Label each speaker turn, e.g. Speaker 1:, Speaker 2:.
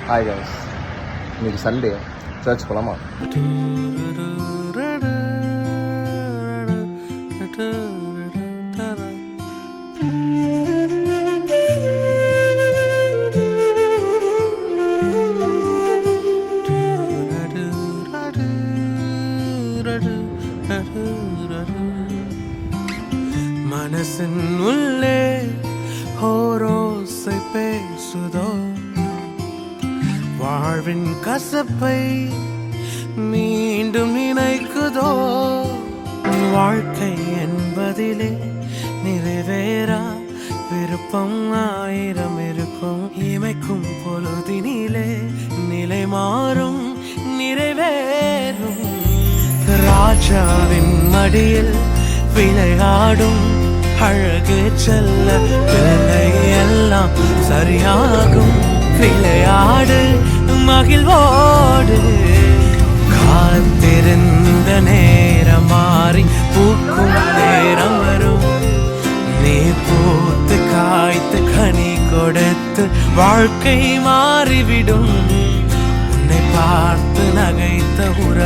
Speaker 1: Hi guys, இன்னைக்கு Sunday, search போகலாமா?
Speaker 2: மனசின் உள்ளே ஓரோசை பேசுதோ, வாழ்வின் கசப்பை மீண்டும் நினைக்குதோ. வாழ்க்கை என்பதிலே நிறைவேறா விருப்பம் ஆயிரம் இருக்கும். இமைக்கும் பொழுதினிலே நிலை மாறும், நிறைவேறும். ராஜாவின் மடியில் விளையாடும் அழகு செல்ல பிள்ளை எல்லாம் சரியாகும். விளையாடு மகிழ்வோடு, காத்திருந்த நேரம் மாறி பூக்கும் நேரம் வரும். நீ பூத்து காய்த்து கனி கொடுத்து வாழ்க்கை மாறிவிடும். உன்னை பார்த்து நகைத்த உற